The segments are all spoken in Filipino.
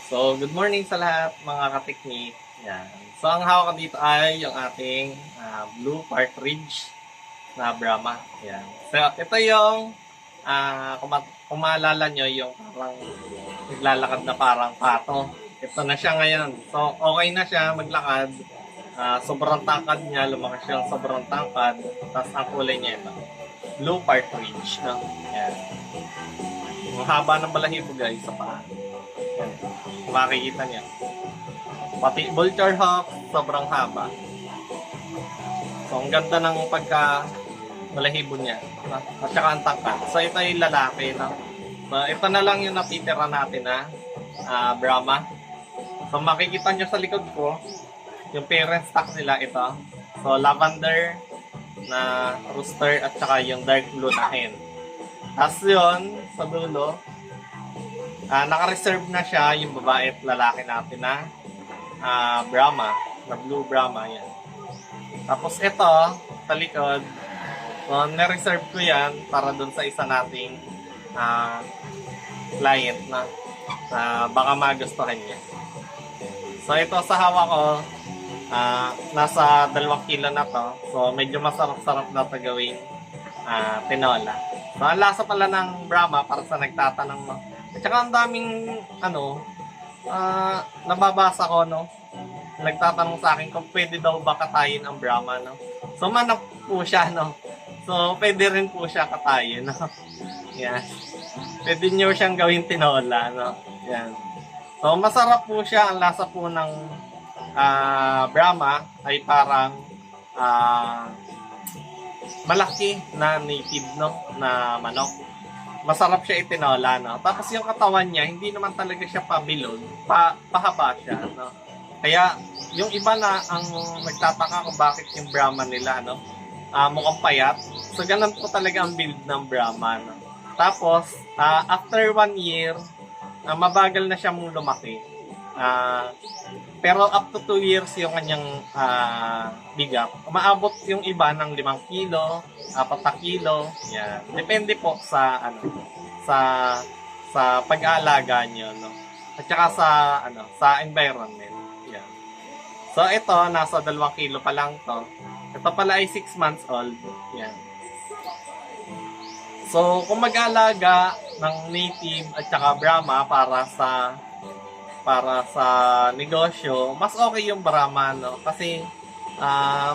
So, good morning sa lahat mga kateknik. Yan. So, ang hawak ko dito ay yung ating blue partridge na Brahma. Yan. So, ito yung kung maalala nyo, yung parang naglalakad na parang pato. Ito na siya ngayon. So, okay na siya maglakad. Sobrang tangkad niya, lumaki siya sobrang tangkad. Tapos ang kulay niya ito. Blue partridge. No? Yan. Ang haba ng balahibo guys sa paa. Yan. Makikita niya. Pati vulture hawk, sobrang haba. So, ang ganda ng balahibo niya. At saka ang tangkad. So, ito yung lalaki. No? So, ito na lang yung natitira natin na Brahma. So, makikita nyo sa likod ko, yung parent stock nila ito. So, lavender na rooster at saka yung dark blue na hen. Tapos yun, sa dulo, naka-reserve na siya yung babae at lalaki natin na Brahma, na blue Brahma yan. Tapos ito, sa likod, na-reserve ko yan para dun sa isa nating client na baka magustuhan niya. So ito sa hawak ko, nasa 2 kilo na to. So medyo masarap-sarap na ito gawing tinola. So ang lasa pala ng Brahma para sa nagtatanong mo. At saka ang daming nababasa ko, no? Nagtatanong sa akin kung pwede daw ba katayin ang Brahma, no? So manok po siya, no? So pwede rin po siya katayin, no? Yan. Pwede nyo siyang gawing tinola, no? Yan. So masarap po siya. Ang lasa po ng Brahma ay parang malaki na native, no? Na manok. Masarap siya itinola, no? Tapos yung katawan niya, hindi naman talaga siya pabilog. Pahaba siya, no? Kaya yung iba na ang nagtataka kung bakit yung Brahma nila, no? Mukhang payat. So ganun po talaga ang build ng Brahma, no? Tapos, after 1 year, mabagal na siya mong lumaki. Pero up to 2 years yung kanyang bigat. Umaabot yung iba ng 5 kilo, 4 kilo. Yan. Depende po sa sa pag-aalaga niyo, no. At saka sa environment. Yan. So ito nasa 2 kilo pa lang to. Ito pala ay 6 months old. Yan. So kung mag-aalaga ng native at saka Brahma para sa negosyo, mas okay yung Brahma, no? Kasi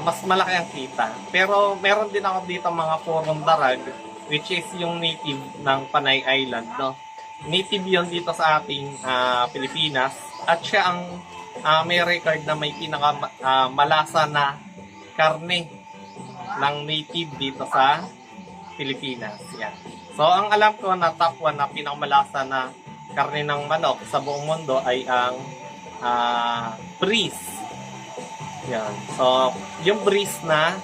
mas malaki ang kita. Pero meron din ako dito mga purong darag, which is yung native ng Panay Island, no? Native yon dito sa ating Pilipinas. At siya ang may record na may malasa na karne ng native dito sa Pilipinas. Yan. So ang alam ko na top 1 na pinakamalasa na karne ng manok sa buong mundo ay ang breeze. Yan. So, yung breeze na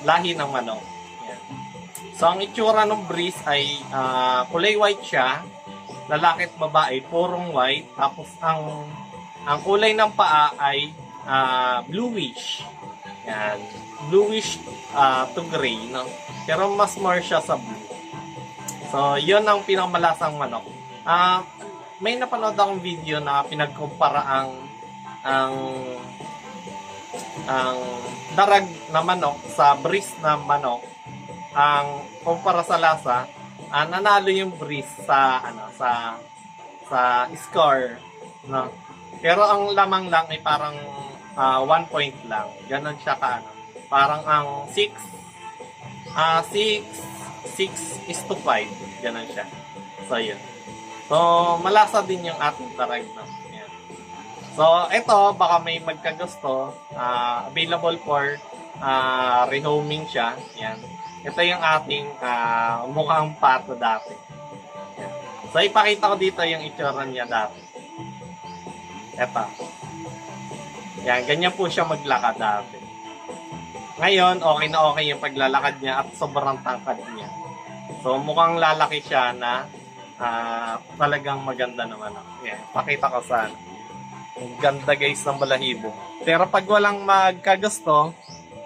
lahi ng manok. Yan. So, ang itsura ng breeze ay kulay white siya. Lalaki at babae, purong white. Tapos, ang kulay ng paa ay bluish. Yan. Bluish to gray, no? Pero mas more siya sa blue. So, yun ang pinakamalasang manok. May napanood akong video na pinagkumpara ang darag na manok sa breeze na manok. Ang kumpara sa lasa, nanalo yung breeze sa score, no? Pero ang lamang lang ay parang 1 point lang. Ganon siya parang ang 6:5. Ganon siya. So, yun. So, malasa din yung ating tarag, no? Yan. So, ito, baka may magkagusto. Available for rehoming siya. Yan. Ito yung ating mukhang pato dati. Yan. So, ipakita ko dito yung itsura niya dati. Ito. Yan, ganyan po siya maglakad dati. Ngayon, okay na okay yung paglalakad niya at sobrang tangkad niya. So, mukhang lalaki siya na talagang maganda naman. Yan, pakita ko sana. Ang ganda guys ng balahibo. Pero pag walang magkagusto,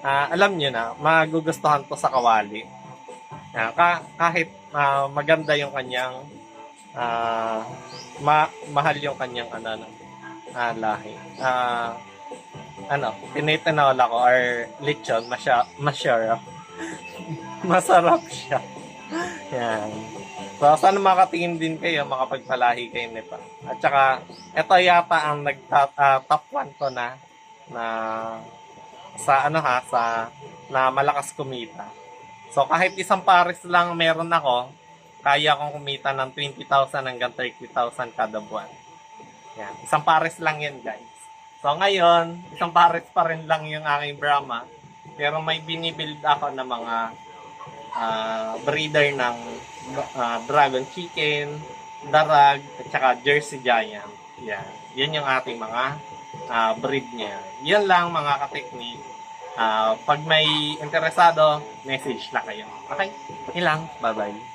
alam nyo na, magugustuhan to sa kawali. Yan, kahit maganda yung kanyang mahal yung kanyang lahi. Tinitinola ko or lechon, masyara. Masarap siya. Yan. So, sana makatingin din kayo, makapagpalahi kayo nito. At saka, ito yata ang top 1 ko na sa na malakas kumita. So, kahit isang pares lang meron ako, kaya kong kumita ng 20,000 hanggang 30,000 kada buwan. Yan. Isang pares lang yan, guys. So, ngayon, isang pares pa rin lang yung aking Brahma. Pero may binibuild ako ng mga breeder ng Dragon Chicken, Darag, at saka Jersey Giant. Yan. Yan yung ating mga breed niya. Yan lang mga kateknik. Pag may interesado, message na kayo. Okay? Ilang. Bye-bye.